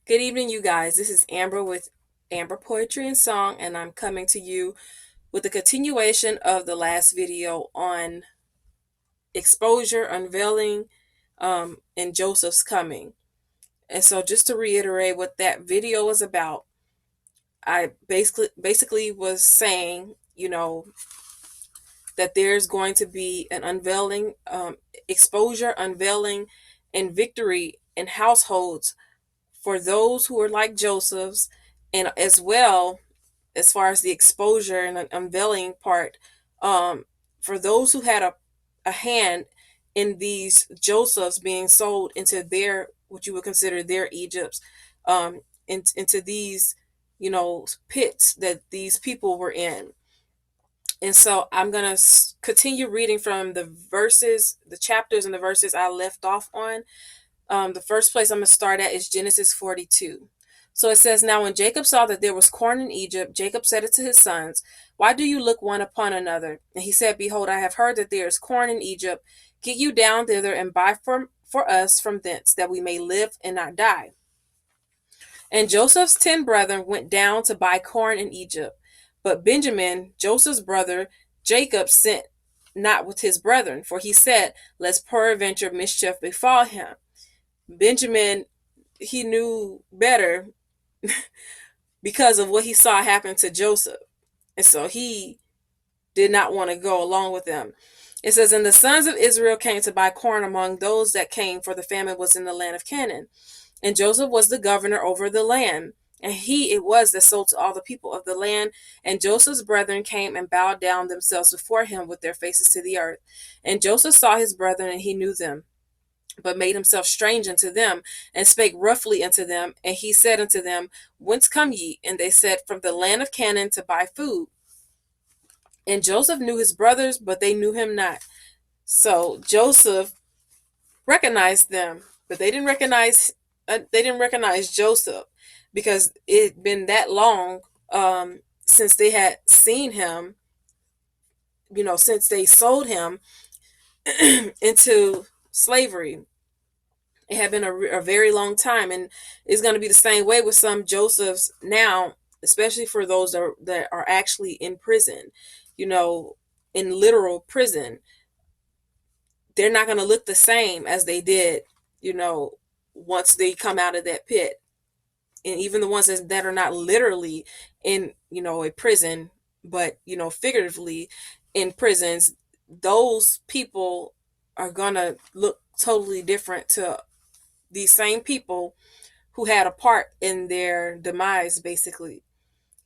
Good evening, you guys. This is Amber with Amber Poetry and Song, and I'm coming to you with a continuation of the last video on exposure, unveiling, and Joseph's coming. And so, just to reiterate what that video was about, I basically was saying, that there's going to be an unveiling, exposure, unveiling, and victory in households for those who are like Joseph's, and as well as far as the exposure and unveiling part, um, for those who had a hand in these Josephs being sold into their what you would consider their Egypts, into these pits that these people were in. And so I'm going to continue reading from the verses, the chapters and the verses I left off on. The first place I'm going to start at is Genesis 42. So it says, Now when Jacob saw that there was corn in Egypt, Jacob said it to his sons, Why do you look one upon another? And he said, Behold, I have heard that there is corn in Egypt. Get you down thither and buy for us from thence, that we may live and not die. And Joseph's 10 brethren went down to buy corn in Egypt. But Benjamin, Joseph's brother, Jacob sent not with his brethren, for he said, Lest peradventure mischief befall him. Benjamin, he knew better because of what he saw happen to Joseph. And so he did not want to go along with them. It says, And the sons of Israel came to buy corn among those that came, for the famine was in the land of Canaan. And Joseph was the governor over the land. And he it was that sold to all the people of the land. And Joseph's brethren came and bowed down themselves before him with their faces to the earth. And Joseph saw his brethren, and he knew them, but made himself strange unto them, and spake roughly unto them. And he said unto them, Whence come ye? And they said, From the land of Canaan, to buy food. And Joseph knew his brothers, but they knew him not. So Joseph recognized them, but they didn't recognize Joseph, because it had been that long since they had seen him, since they sold him into slavery. It had been a very long time, and it's going to be the same way with some Josephs now, especially for those that are actually in prison, in literal prison. They're not going to look the same as they did, once they come out of that pit. And even the ones that are not literally in, a prison, but, figuratively in prisons, those people are going to look totally different to these same people who had a part in their demise, basically.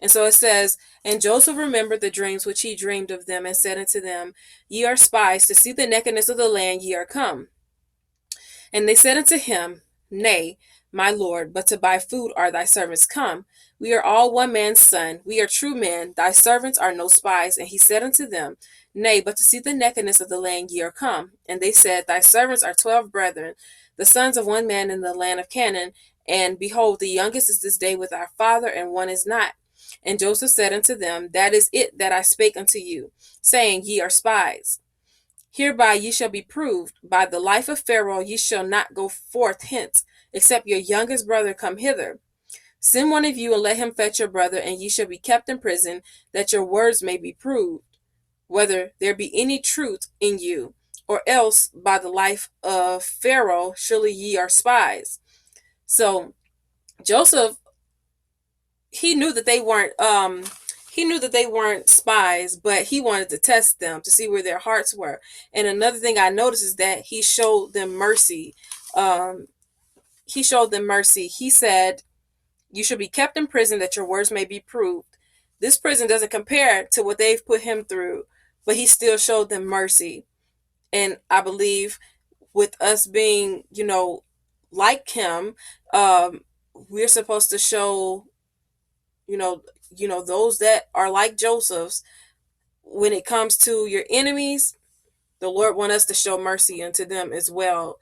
And so it says, And Joseph remembered the dreams which he dreamed of them, and said unto them, Ye are spies, to see the nakedness of the land ye are come. And they said unto him, Nay, my lord, but to buy food are thy servants come. We are all one man's son. We are true men. Thy servants are no spies. And he said unto them, Nay, but to see the nakedness of the land ye are come. And they said, Thy servants are 12 brethren, the sons of one man in the land of Canaan. And behold, the youngest is this day with our father, and one is not. And Joseph said unto them, That is it that I spake unto you, saying, Ye are spies. Hereby ye shall be proved. By the life of Pharaoh ye shall not go forth hence, except your youngest brother come hither. Send one of you, and let him fetch your brother, and ye shall be kept in prison, that your words may be proved, whether there be any truth in you. Or else, by the life of Pharaoh, surely ye are spies. So Joseph, he knew that they weren't spies, but he wanted to test them to see where their hearts were. And another thing I noticed is that he showed them mercy. He said, You should be kept in prison, that your words may be proved. This prison doesn't compare to what they've put him through, but he still showed them mercy. And I believe with us being, like him, we're supposed to show, those that are like Joseph's, when it comes to your enemies, the Lord want us to show mercy unto them as well.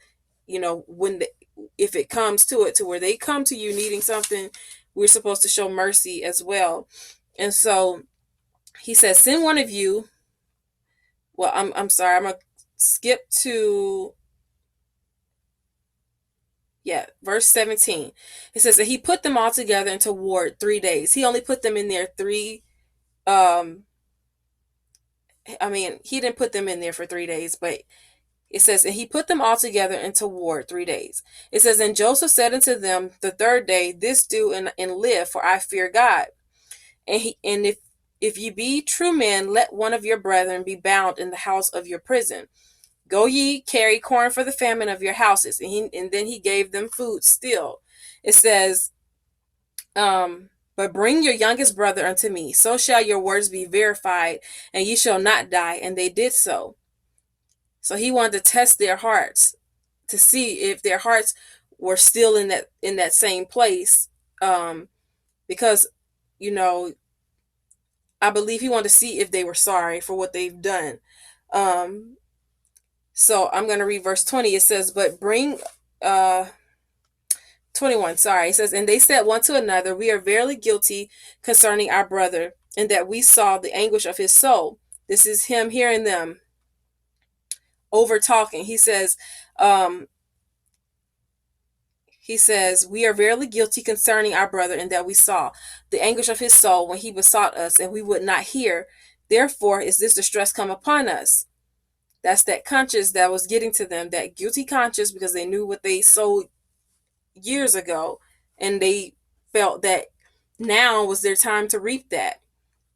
If it comes to it, to where they come to you needing something, we're supposed to show mercy as well. And so he says, Send one of you. Well, I'm sorry, I'm gonna skip to Yeah, verse 17. It says that he put them all together into ward 3 days. He only put them in there um he didn't put them in there for 3 days, but it says, and he put them all together into ward 3 days. It says, and Joseph said unto them the third day, this do and live, for I fear God. And if ye be true men, let one of your brethren be bound in the house of your prison. Go ye, carry corn for the famine of your houses. And then he gave them food still. It says, but bring your youngest brother unto me, so shall your words be verified, and ye shall not die. And they did so. So he wanted to test their hearts to see if their hearts were still in that same place. Because, you know, I believe he wanted to see if they were sorry for what they've done. Um, so I'm going to read verse 20. It says, but bring, 21, sorry. It says, and they said one to another, we are verily guilty concerning our brother, and that we saw the anguish of his soul. This is him hearing them over talking. Um, he says, we are verily guilty concerning our brother, and that we saw the anguish of his soul when he besought us, and we would not hear. Therefore is this distress come upon us. That's that conscience that was getting to them, that guilty conscience, because they knew what they sowed years ago, and they felt that now was their time to reap that.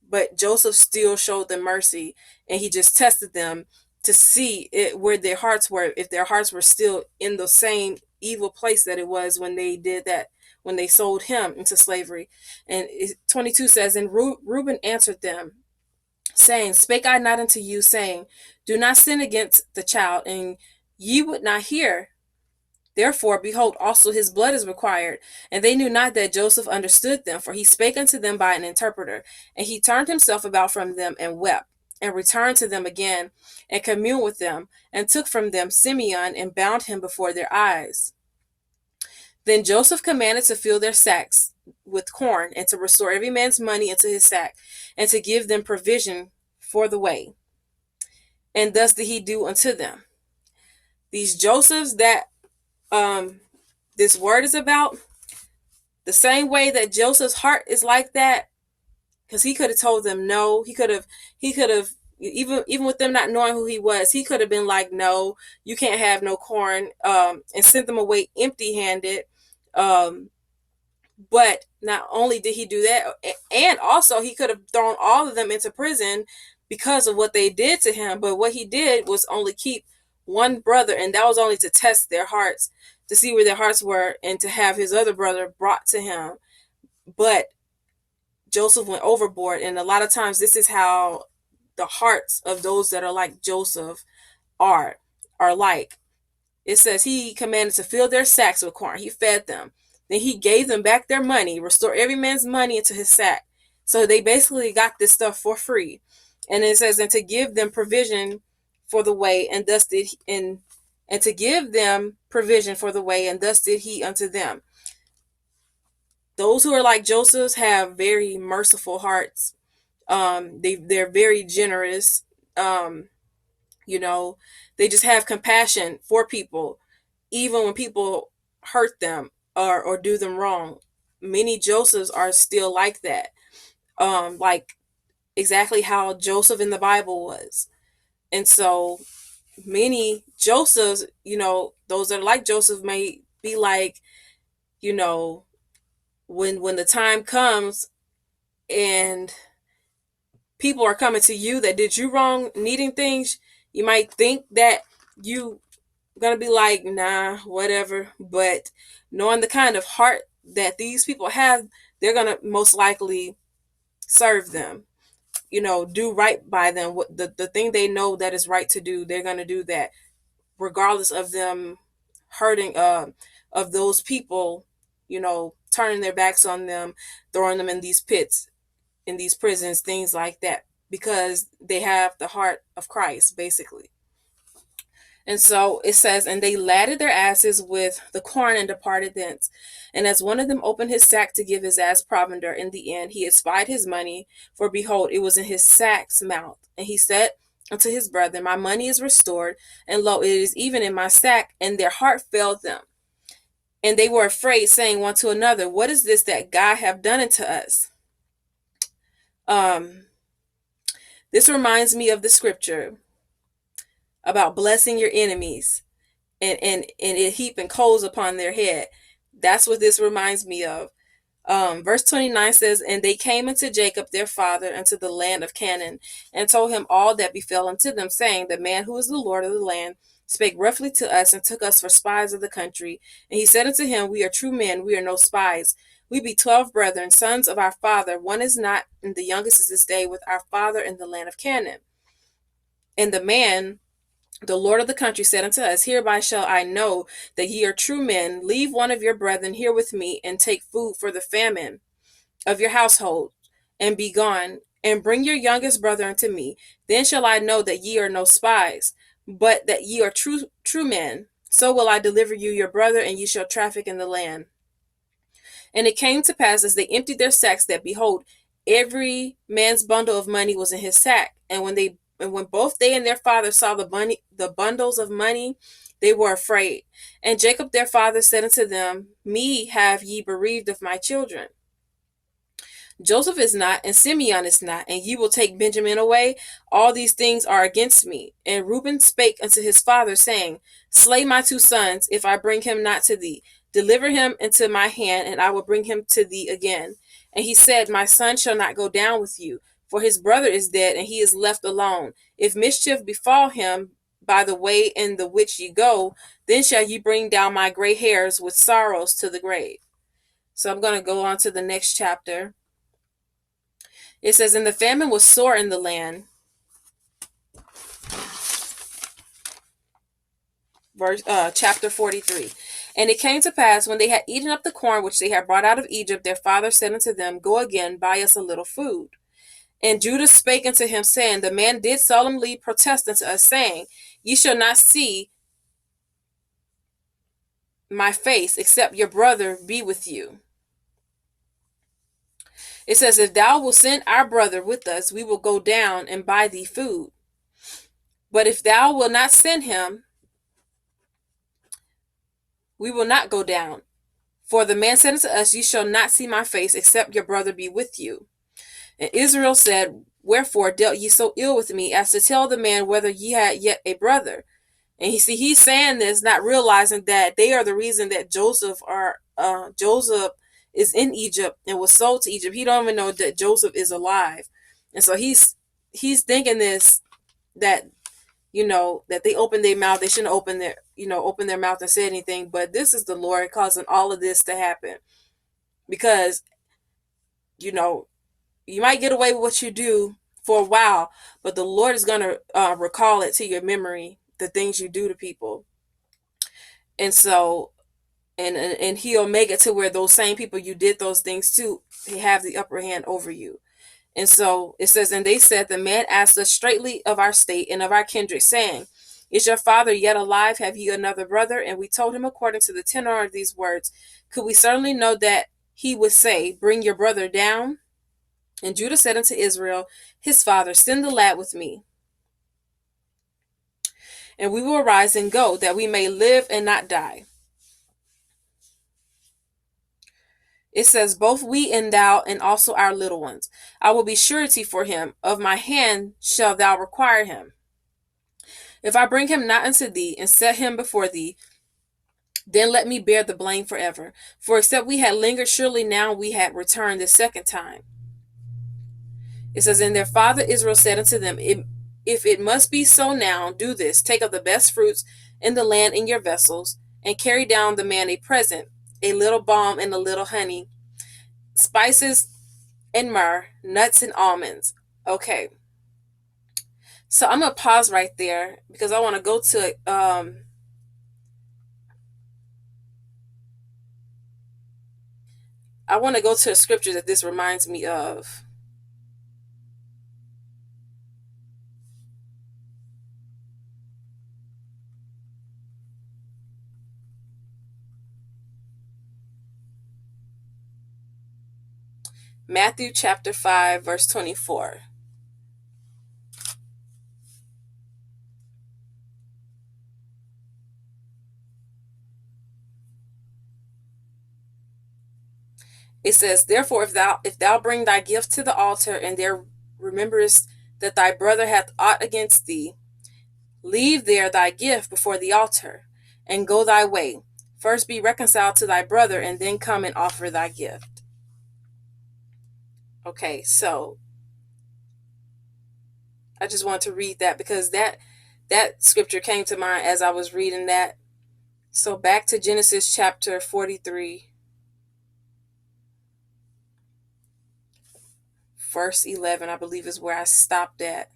But Joseph still showed them mercy, and he just tested them to see where their hearts were, if their hearts were still in the same evil place that it was when they did that, when they sold him into slavery. And 22 says, and Reuben answered them, saying, spake I not unto you, saying, do not sin against the child, and ye would not hear. Therefore, behold, also his blood is required. And they knew not that Joseph understood them, for he spake unto them by an interpreter. And he turned himself about from them and wept, and returned to them again, and communed with them, and took from them Simeon, and bound him before their eyes. Then Joseph commanded to fill their sacks with corn, and to restore every man's money into his sack, and to give them provision for the way. And thus did he do unto them. These Josephs that this word is about, the same way that Joseph's heart is like that, because he could have told them no. He could have even with them not knowing who he was, he could have been like, no, you can't have no corn, and sent them away empty handed. Um, but not only did he do that, and also he could have thrown all of them into prison because of what they did to him. But what he did was only keep one brother, and that was only to test their hearts, to see where their hearts were, and to have his other brother brought to him. But Joseph went overboard, and a lot of times this is how the hearts of those that are like Joseph are like. It says he commanded to fill their sacks with corn. He fed them. Then he gave them back their money, restored every man's money into his sack. So they basically got this stuff for free. And it says, and to give them provision for the way, and thus did he, and to give them provision for the way, and thus did he unto them. Those who are like Joseph's have very merciful hearts. They're very generous. Um, you know, they just have compassion for people, even when people hurt them or do them wrong. Many Josephs are still like that. Like exactly how Joseph in the Bible was. And so many Josephs, those that are like Joseph may be like, you know, when the time comes and people are coming to you that did you wrong, needing things, you might think that you gonna be like, nah, whatever. But knowing the kind of heart that these people have, they're gonna most likely serve them, do right by them. What the thing they know that is right to do, they're gonna do that, regardless of them hurting of those people, turning their backs on them, throwing them in these pits, in these prisons, things like that, because they have the heart of Christ, basically. And so it says, and they ladded their asses with the corn and departed thence. And as one of them opened his sack to give his ass provender in the end, he espied his money, for behold, it was in his sack's mouth. And he said unto his brethren, my money is restored, and lo, it is even in my sack. And their heart failed them. And they were afraid, saying one to another, what is this that God have done unto us? Um, this reminds me of the scripture about blessing your enemies and it heaping coals upon their head. That's what this reminds me of. Verse 29 says, and they came unto Jacob their father unto the land of Canaan, and told him all that befell unto them, saying, the man who is the Lord of the land spake roughly to us, and took us for spies of the country. And he said unto him, we are true men, we are no spies. We be 12 brethren, sons of our father. One is not, and the youngest is this day with our father in the land of Canaan. And the man, the Lord of the country, said unto us, hereby shall I know that ye are true men. Leave one of your brethren here with me, and take food for the famine of your household, and be gone, and bring your youngest brother unto me. Then shall I know that ye are no spies, but that ye are true men. So will I deliver you your brother, and ye shall traffic in the land. And it came to pass, as they emptied their sacks, that behold, every man's bundle of money was in his sack. And when both they and their father saw the bundles of money, they were afraid. And Jacob their father said unto them, me have ye bereaved of my children. Joseph is not, and Simeon is not, and ye will take Benjamin away. All these things are against me. And Reuben spake unto his father, saying, slay my two sons, if I bring him not to thee. Deliver him into my hand, and I will bring him to thee again. And he said, my son shall not go down with you, for his brother is dead, and he is left alone. If mischief befall him by the way in the which ye go, then shall ye bring down my gray hairs with sorrows to the grave. So I'm going to go on to the next chapter. It says, and the famine was sore in the land. Chapter 43. And it came to pass, when they had eaten up the corn which they had brought out of Egypt, their father said unto them, go again, buy us a little food. And Judah spake unto him, saying, the man did solemnly protest unto us, saying, ye shall not see my face, except your brother be with you. It says, if thou wilt send our brother with us, we will go down and buy thee food. But if thou wilt not send him, we will not go down. For the man said unto us, ye shall not see my face, except your brother be with you. And Israel said, wherefore dealt ye so ill with me, as to tell the man whether ye had yet a brother? And he's saying this, not realizing that they are the reason that Joseph is in Egypt and was sold to Egypt. He don't even know that Joseph is alive. And so he's thinking this, that that they opened their mouth. They shouldn't open their mouth and say anything. But this is the Lord causing all of this to happen, because you might get away with what you do for a while, but the Lord is gonna recall it to your memory, the things you do to people. And so, and He'll make it to where those same people you did those things to, they have the upper hand over you. And so it says, and they said, the man asked us straightly of our state and of our kindred, saying, is your father yet alive? Have ye another brother? And we told him according to the tenor of these words. Could we certainly know that he would say, bring your brother down? And Judah said unto Israel, his father, send the lad with me, and we will arise and go, that we may live and not die. It says, both we and thou, and also our little ones. I will be surety for him. Of my hand shall thou require him. If I bring him not unto thee, and set him before thee, then let me bear the blame forever. For except we had lingered, surely now we had returned the second time. It says, and their father Israel said unto them, if it must be so now, do this. Take of the best fruits in the land in your vessels, and carry down the man a present, a little balm and a little honey, spices and myrrh, nuts and almonds. Okay. So I'm going to pause right there, because I want to go to a scripture that this reminds me of. Matthew chapter 5, verse 24. It says, therefore, if thou bring thy gift to the altar, and there rememberest that thy brother hath aught against thee, leave there thy gift before the altar, and go thy way. First be reconciled to thy brother, and then come and offer thy gift. Okay, so I just want to read that because that scripture came to mind as I was reading that. So back to Genesis chapter 43, verse 11, I believe is where I stopped at.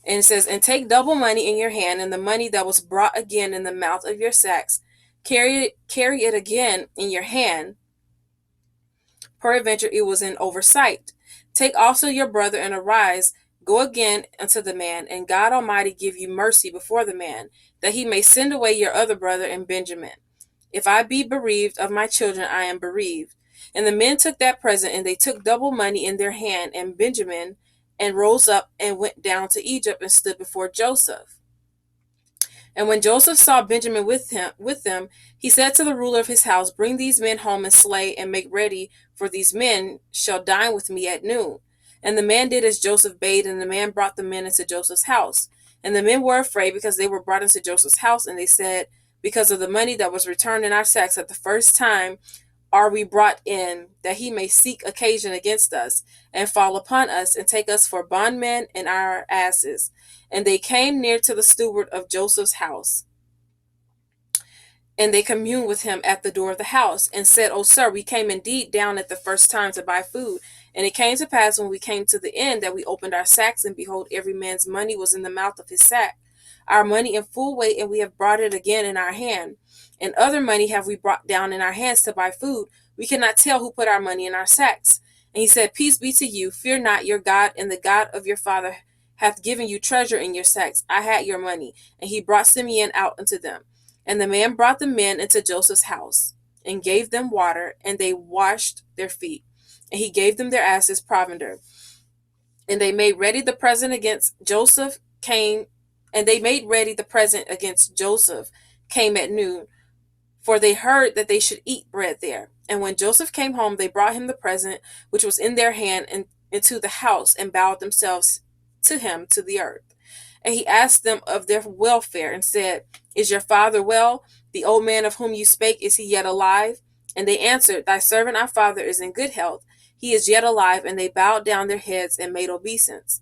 And it says, and take double money in your hand, and the money that was brought again in the mouth of your sacks, carry it again in your hand. Peradventure it was an oversight. Take also your brother, and arise, go again unto the man, and God Almighty give you mercy before the man, that he may send away your other brother and Benjamin. If I be bereaved of my children, I am bereaved. And the men took that present, and they took double money in their hand, and Benjamin, and rose up and went down to Egypt and stood before Joseph. And when Joseph saw Benjamin with them, he said to the ruler of his house, bring these men home and slay and make ready, for these men shall dine with me at noon. And the man did as Joseph bade, and the man brought the men into Joseph's house. And the men were afraid because they were brought into Joseph's house, and they said, because of the money that was returned in our sacks at the first time are we brought in, that he may seek occasion against us, and fall upon us, and take us for bondmen and our asses. And they came near to the steward of Joseph's house, and they communed with him at the door of the house, and said, O sir, we came indeed down at the first time to buy food. And it came to pass, when we came to the end, that we opened our sacks, and behold, every man's money was in the mouth of his sack, our money in full weight, and we have brought it again in our hand. And other money have we brought down in our hands to buy food. We cannot tell who put our money in our sacks. And he said, Peace be to you. Fear not, your God and the God of your father hath given you treasure in your sacks. I had your money. And he brought Simeon out unto them. And the man brought the men into Joseph's house, and gave them water, and they washed their feet. And he gave them their asses provender. And they made ready the present against Joseph came, and they made ready the present against Joseph came at noon, for they heard that they should eat bread there. And when Joseph came home, they brought him the present which was in their hand into the house, and bowed themselves to him to the earth. And he asked them of their welfare, and said, Is your father well? The old man of whom you spake, is he yet alive? And they answered, Thy servant our father is in good health. He is yet alive. And they bowed down their heads and made obeisance.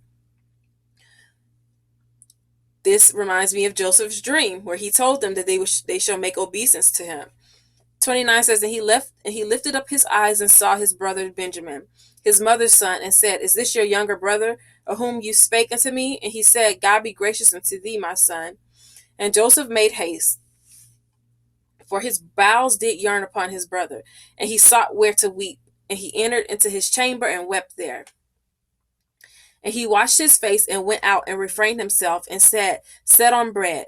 This reminds me of Joseph's dream, where he told them that they shall make obeisance to him. 29 says, and he lifted up his eyes and saw his brother Benjamin, his mother's son, and said, Is this your younger brother, of whom you spake unto me? And he said, God be gracious unto thee, my son. And Joseph made haste, for his bowels did yearn upon his brother, and he sought where to weep. And he entered into his chamber and wept there. And he washed his face and went out and refrained himself, and said, Set on bread.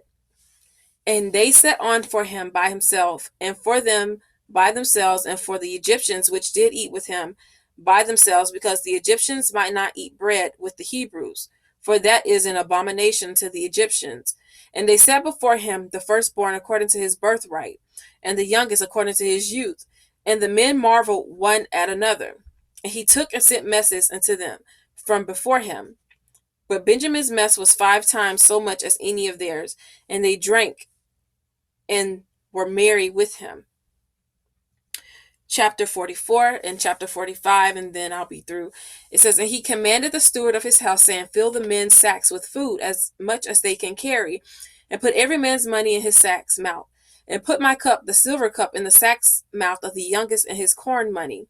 And they set on for him by himself, and for them by themselves, and for the Egyptians which did eat with him by themselves, because the Egyptians might not eat bread with the Hebrews, for that is an abomination to the Egyptians. And they set before him the firstborn according to his birthright, and the youngest according to his youth. And the men marveled one at another. And he took and sent messes unto them from before him. But Benjamin's mess was 5 times so much as any of theirs, and they drank and were merry with him. Chapter 44 and chapter 45, and then I'll be through. It says, And he commanded the steward of his house, saying, Fill the men's sacks with food, as much as they can carry, and put every man's money in his sack's mouth. And put my cup, the silver cup, in the sack's mouth of the youngest, and his corn money.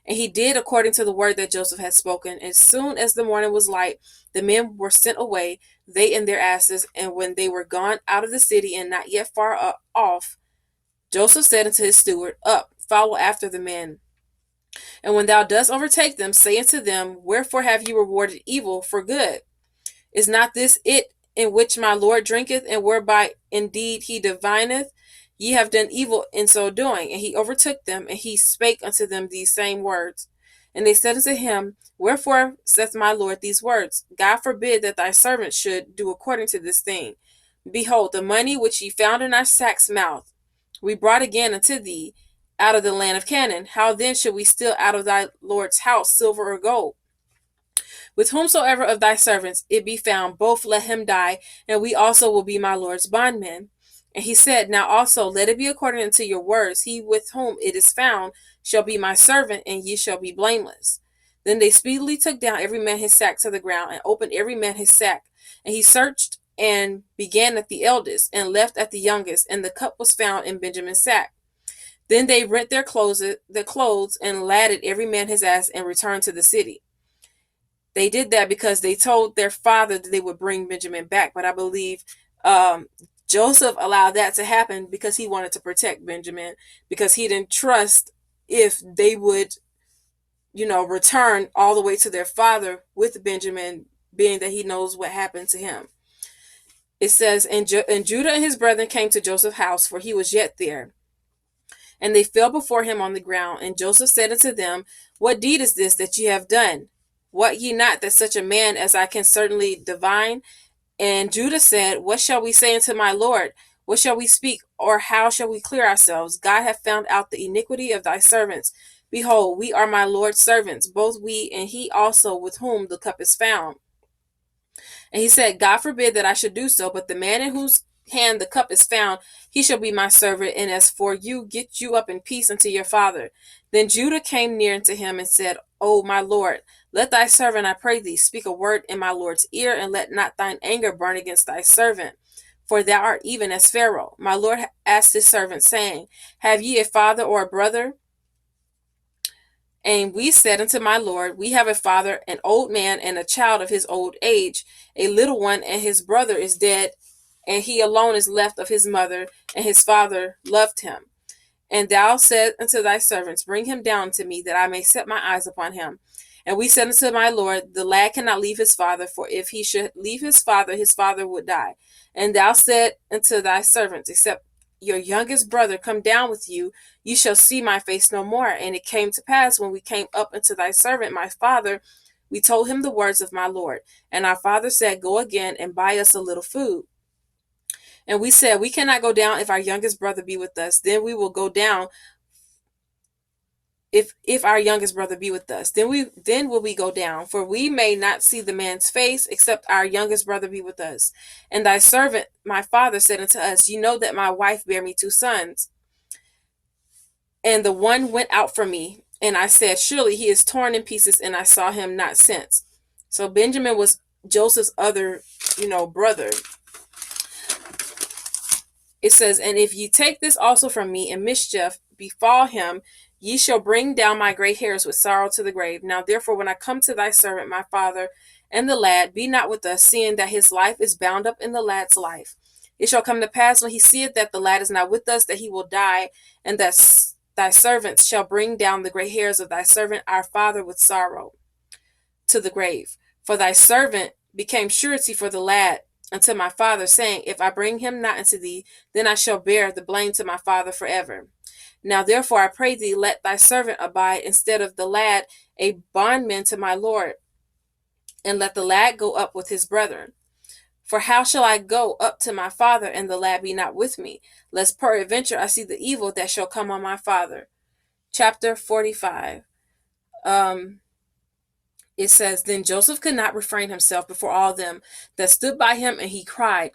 And he did according to the word that Joseph had spoken. As soon as the morning was light, the men were sent away, they and their asses. And when they were gone out of the city, and not yet far off, Joseph said unto his steward, Up, follow after the men. And when thou dost overtake them, say unto them, Wherefore have you rewarded evil for good? Is not this it in which my Lord drinketh, and whereby indeed he divineth? Ye have done evil in so doing. And he overtook them, and he spake unto them these same words. And they said unto him, Wherefore saith my Lord these words? God forbid that thy servant should do according to this thing. Behold, the money which ye found in our sack's mouth, we brought again unto thee, out of the land of Canaan. How then should we steal out of thy Lord's house silver or gold? With whomsoever of thy servants it be found, both let him die, and we also will be my Lord's bondmen. And he said, Now also let it be according unto your words. He with whom it is found shall be my servant, and ye shall be blameless. Then they speedily took down every man his sack to the ground, and opened every man his sack. And he searched and began at the eldest, and left at the youngest, and the cup was found in Benjamin's sack. Then they rent their clothes, and ladded every man his ass, and returned to the city. They did that because they told their father that they would bring Benjamin back. But I believe um, Joseph allowed that to happen because he wanted to protect Benjamin, because he didn't trust if they would, return all the way to their father with Benjamin, being that he knows what happened to him. It says, and Judah and his brethren came to Joseph's house, for he was yet there. And they fell before him on the ground. And Joseph said unto them, What deed is this that ye have done? Wot ye not that such a man as I can certainly divine? And Judah said, What shall we say unto my Lord? What shall we speak, or how shall we clear ourselves? God hath found out the iniquity of thy servants. Behold, we are my Lord's servants, both we and he also with whom the cup is found. And he said, God forbid that I should do so, but the man in whose hand the cup is found, he shall be my servant. And as for you, get you up in peace unto your father. Then Judah came near unto him and said, O my Lord, let thy servant, I pray thee, speak a word in my Lord's ear, and let not thine anger burn against thy servant. For thou art even as Pharaoh. My Lord asked his servant, saying, Have ye a father or a brother? And we said unto my Lord, We have a father, an old man, and a child of his old age, a little one, and his brother is dead, and he alone is left of his mother, and his father loved him. And thou said unto thy servants, Bring him down to me, that I may set my eyes upon him. And we said unto my Lord, The lad cannot leave his father, for if he should leave his father would die. And thou said unto thy servants, Except your youngest brother come down with you, you shall see my face no more. And it came to pass, when we came up unto thy servant, my father, we told him the words of my Lord. And our father said, Go again and buy us a little food. And we said, We cannot go down if our youngest brother be with us. Then we will go down if our youngest brother be with us. Then will we go down, for we may not see the man's face, except our youngest brother be with us. And thy servant, my father, said unto us, You know that my wife bare me 2 sons. And the one went out from me, and I said, Surely he is torn in pieces, and I saw him not since. So Benjamin was Joseph's other, brother. It says, And if ye take this also from me, and mischief befall him, ye shall bring down my gray hairs with sorrow to the grave. Now therefore, when I come to thy servant, my father, and the lad, be not with us, seeing that his life is bound up in the lad's life. It shall come to pass, when he seeth that the lad is not with us, that he will die, and that thy servants shall bring down the gray hairs of thy servant, our father, with sorrow to the grave. For thy servant became surety for the lad unto my father, saying, If I bring him not unto thee, then I shall bear the blame to my father forever. Now therefore I pray thee, let thy servant abide instead of the lad, a bondman to my Lord, and let the lad go up with his brethren. For how shall I go up to my father, and the lad be not with me, lest peradventure I see the evil that shall come on my father? Chapter 45. It says, Then Joseph could not refrain himself before all them that stood by him, and he cried,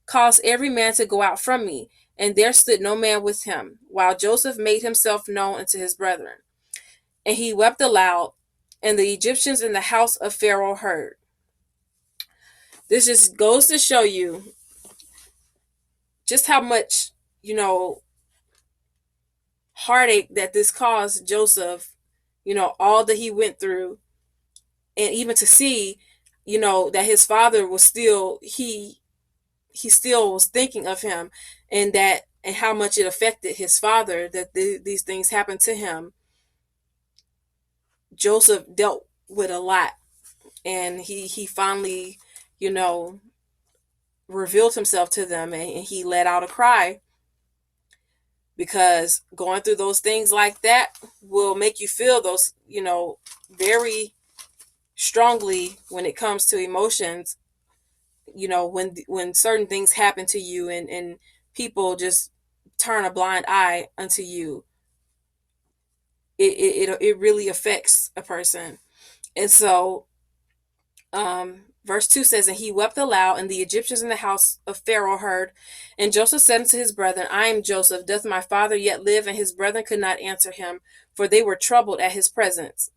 Cause every man to go out from me. And there stood no man with him, while Joseph made himself known unto his brethren. And he wept aloud, and the Egyptians in the house of Pharaoh heard. This just goes to show you just how much, heartache that this caused Joseph, all that he went through. And even to see, that his father was still, he still was thinking of him, and how much it affected his father that these things happened to him. Joseph dealt with a lot, and he finally, revealed himself to them, and he let out a cry, because going through those things like that will make you feel those, very strongly when it comes to emotions. When certain things happen to you, and people just turn a blind eye unto you, it really affects a person. And so verse 2 says, and he wept aloud, and the Egyptians in the house of Pharaoh heard. And Joseph said unto his brethren, I am Joseph. Doth my father yet live? And his brethren could not answer him, for they were troubled at his presence.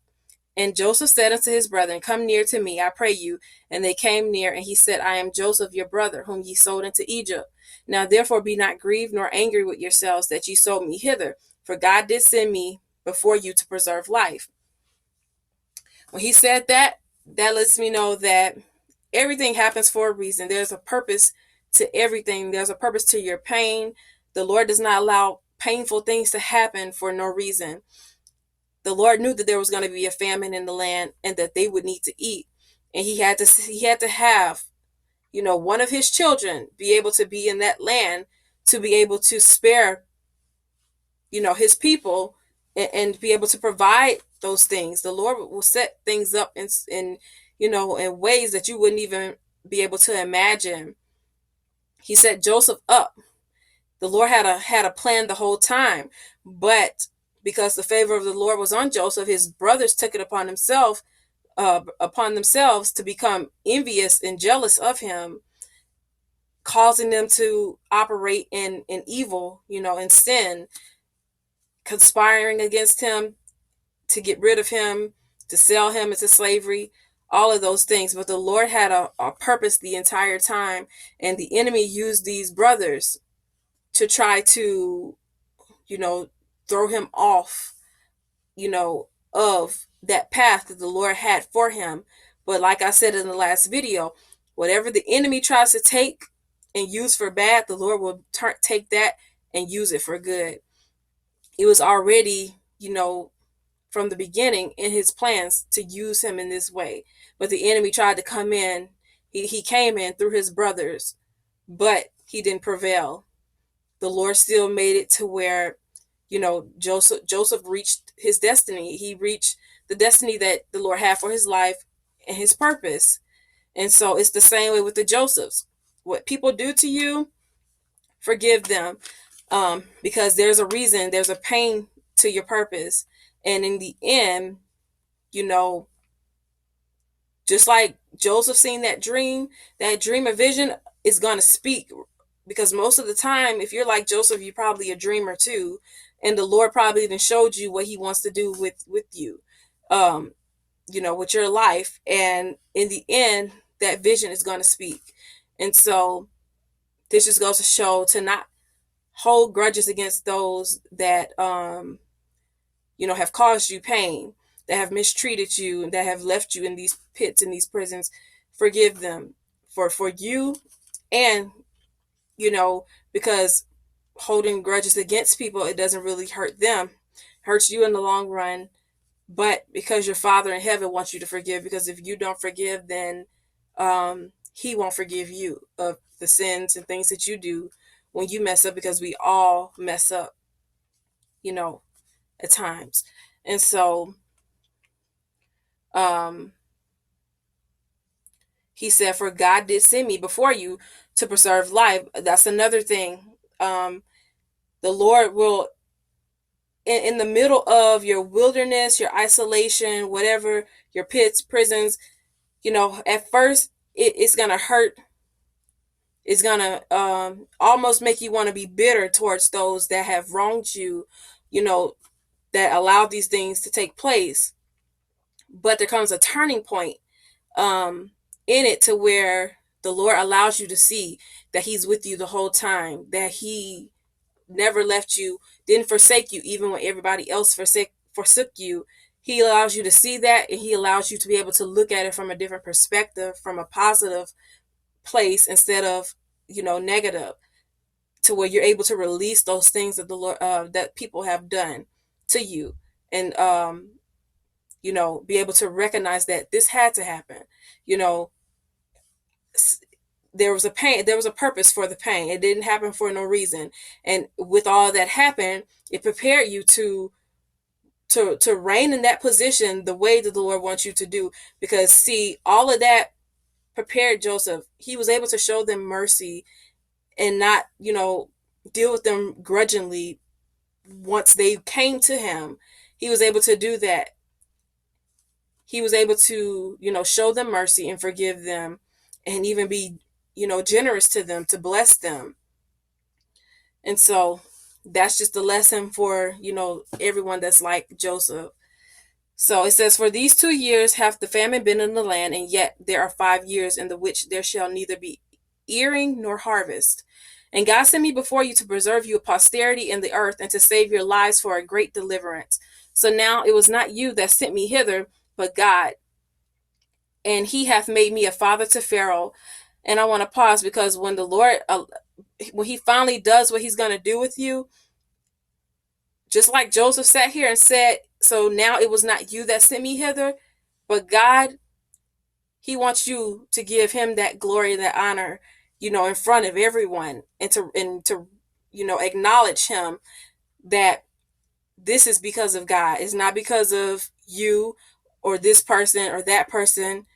And Joseph said unto his brethren, come near to me, I pray you. And they came near, and he said, I am Joseph your brother, whom ye sold into Egypt. Now therefore be not grieved nor angry with yourselves that ye sold me hither, for God did send me before you to preserve life. When he said that, that lets me know that everything happens for a reason. There's a purpose to everything. There's a purpose to your pain. The Lord does not allow painful things to happen for no reason. The Lord knew that there was going to be a famine in the land and that they would need to eat. And he had to have, one of his children be able to be in that land to be able to spare, his people, and be able to provide those things. The Lord will set things up in ways that you wouldn't even be able to imagine. He set Joseph up. The Lord had a plan the whole time, but because the favor of the Lord was on Joseph, his brothers took it upon themselves to become envious and jealous of him, causing them to operate in evil, in sin, conspiring against him to get rid of him, to sell him into slavery, all of those things. But the Lord had a purpose the entire time, and the enemy used these brothers to try to, throw him off, of that path that the Lord had for him. But like I said in the last video, whatever the enemy tries to take and use for bad, the Lord will take that and use it for good. It was already, from the beginning in his plans to use him in this way. But the enemy tried to come in. He came in through his brothers, but he didn't prevail. The Lord still made it to where, Joseph reached his destiny. He reached the destiny that the Lord had for his life and his purpose. And so it's the same way with the Josephs. What people do to you, forgive them, because there's a reason, there's a pain to your purpose. And in the end, you know, just like Joseph seen that dream or vision is going to speak. Because most of the time, if you're like Joseph, you're probably a dreamer too. And the Lord probably even showed you what he wants to do with you, with your life. And in the end, that vision is going to speak. And so this just goes to show to not hold grudges against those that, have caused you pain, that have mistreated you, that have left you in these pits, in these prisons. Forgive them for you, and because holding grudges against people, it doesn't really hurt them, it hurts you in the long run. But because your Father in heaven wants you to forgive, because if you don't forgive, then he won't forgive you of the sins and things that you do when you mess up, because we all mess up, you know at times. And so um he said, for God did send me before you to preserve life. That's another thing. The Lord will, in the middle of your wilderness, your isolation, whatever, your pits, prisons, at first it's gonna hurt. It's gonna almost make you want to be bitter towards those that have wronged you, you know that allowed these things to take place. But there comes a turning point in it, to where the Lord allows you to see that he's with you the whole time, that he never left you, didn't forsake you, even when everybody else forsook you. He allows you to see that, and he allows you to be able to look at it from a different perspective, from a positive place, instead of, negative, to where you're able to release those things that the Lord, that people have done to you. And be able to recognize that this had to happen. you know there was a pain, there was a purpose for the pain. It didn't happen for no reason. And with all that happened, it prepared you to reign in that position the way that the Lord wants you to do. Because see, all of that prepared Joseph. He was able to show them mercy, and not, deal with them grudgingly. Once they came to him, He was able to do that. He was able to, show them mercy and forgive them, and even be, generous to them, to bless them. And so that's just a lesson for, everyone that's like Joseph. So it says, for these 2 years hath the famine been in the land, and yet there are 5 years in the which there shall neither be earing nor harvest. And God sent me before you to preserve you a posterity in the earth, and to save your lives for a great deliverance. So now it was not you that sent me hither, but God. And he hath made me a father to Pharaoh. And I want to pause, because when the Lord, when he finally does what he's going to do with you, just like Joseph sat here and said, so now it was not you that sent me hither, but God, he wants you to give him that glory and that honor, in front of everyone, and to acknowledge him, that this is because of God. It's not because of you or this person or that person.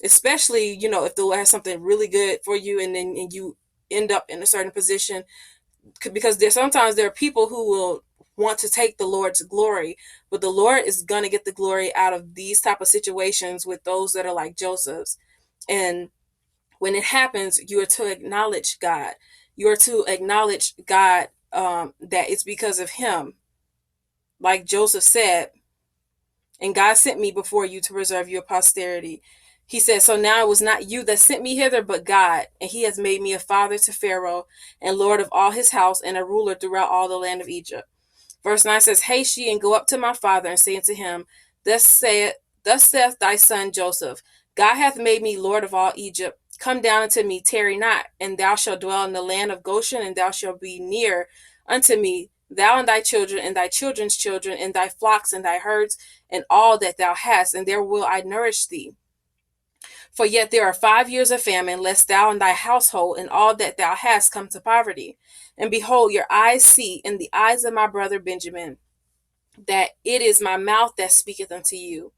Especially, if the Lord has something really good for you, and you end up in a certain position, because there are people who will want to take the Lord's glory, but the Lord is going to get the glory out of these type of situations with those that are like Joseph's. And when it happens, you are to acknowledge God. You are to acknowledge God, that it's because of him. Like Joseph said, and God sent me before you to preserve your posterity. He said, so now it was not you that sent me hither, but God. And he has made me a father to Pharaoh, and Lord of all his house, and a ruler throughout all the land of Egypt. Verse 9 says, haste ye, and go up to my father, and say unto him, Thus saith thy son Joseph, God hath made me Lord of all Egypt. Come down unto me, tarry not, and thou shalt dwell in the land of Goshen, and thou shalt be near unto me, thou and thy children, and thy children's children, and thy flocks, and thy herds, and all that thou hast, and there will I nourish thee. For yet there are 5 years of famine, lest thou and thy household and all that thou hast come to poverty. And behold, your eyes see in the eyes of my brother Benjamin, that it is my mouth that speaketh unto you.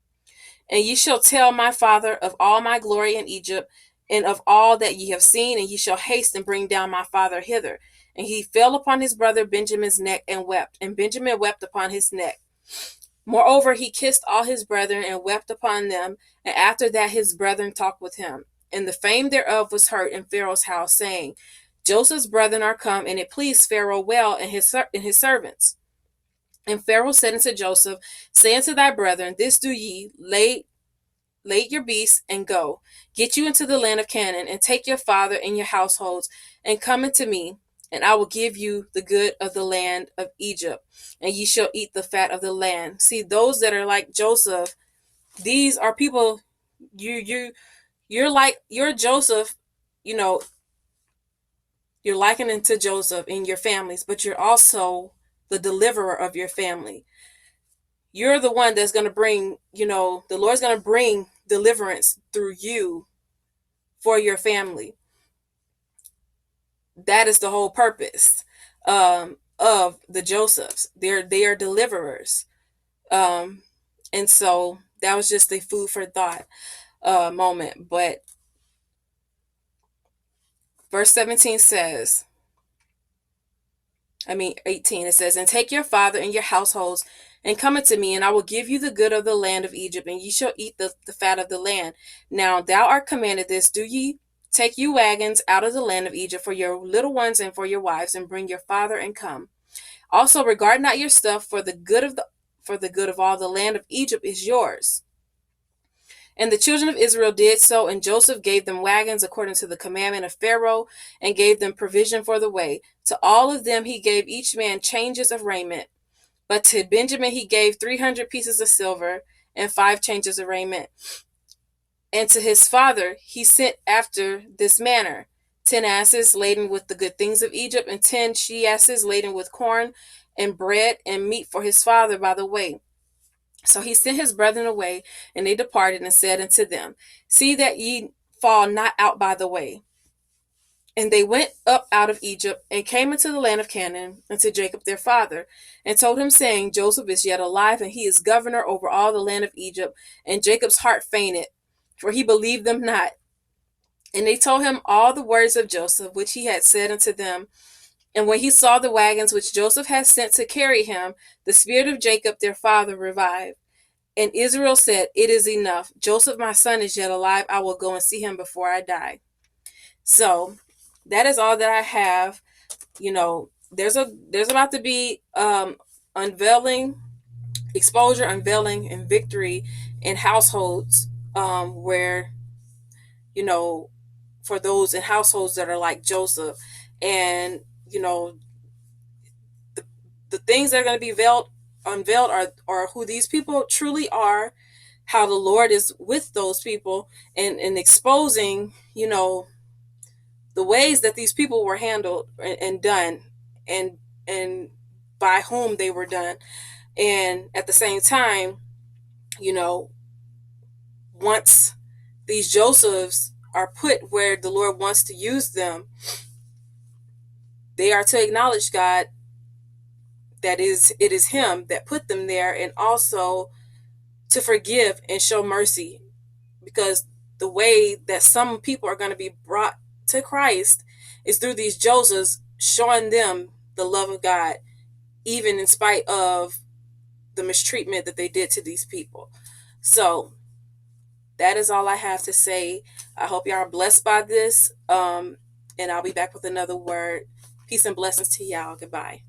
And ye shall tell my father of all my glory in Egypt, and of all that ye have seen, and ye shall haste and bring down my father hither. And he fell upon his brother Benjamin's neck and wept, and Benjamin wept upon his neck. Moreover, he kissed all his brethren and wept upon them, and after that his brethren talked with him. And the fame thereof was heard in Pharaoh's house, saying, Joseph's brethren are come, and it pleased Pharaoh well in his servants. And Pharaoh said unto Joseph, say unto thy brethren, this do ye, lay your beasts, and go. Get you into the land of Canaan, and take your father and your households, and come unto me, and I will give you the good of the land of Egypt, and ye shall eat the fat of the land. See, those that are like Joseph, these are people, you're Joseph, you know, you're likening to Joseph in your families, but you're also the deliverer of your family. You're the one that's going to bring, the Lord's going to bring deliverance through you for your family. That is the whole purpose, of the Josephs. They are deliverers. Um, and so that was just a food for thought moment. But verse 17 says, 18, it says, and take your father and your households, and come unto me, and I will give you the good of the land of Egypt, and ye shall eat the fat of the land. Now thou art commanded this, do ye take you wagons out of the land of Egypt for your little ones and for your wives, and bring your father, and come. Also regard not your stuff, for the good of all the land of Egypt is yours. And the children of Israel did so, and Joseph gave them wagons according to the commandment of Pharaoh, and gave them provision for the way. To all of them he gave each man changes of raiment. But to Benjamin he gave 300 pieces of silver, and 5 changes of raiment. And to his father he sent after this manner: 10 asses laden with the good things of Egypt, and 10 she asses laden with corn and bread and meat for his father by the way. So he sent his brethren away, and they departed, and said unto them, see that ye fall not out by the way. And they went up out of Egypt, and came into the land of Canaan, unto Jacob their father, and told him, saying, Joseph is yet alive, and he is governor over all the land of Egypt. And Jacob's heart fainted, for he believed them not. And they told him all the words of Joseph, which he had said unto them. And when he saw the wagons which Joseph had sent to carry him, the spirit of Jacob their father revived. And Israel said, "It is enough. Joseph, my son, is yet alive. I will go and see him before I die." So that is all that I have. There's about to be unveiling, exposure, unveiling, and victory in households, where you know for those in households that are like Joseph, and you know the the things that are going to be unveiled are who these people truly are, how the Lord is with those people, and exposing the ways that these people were handled and done, and and by whom they were done. And at the same time, you know once these Josephs are put where the Lord wants to use them, they are to acknowledge God, that it is him that put them there, and also to forgive and show mercy, because the way that some people are going to be brought to Christ is through these Josephs showing them the love of God, even in spite of the mistreatment that they did to these people. So that is all I have to say. I hope y'all are blessed by this. And I'll be back with another word. Peace and blessings to y'all. Goodbye.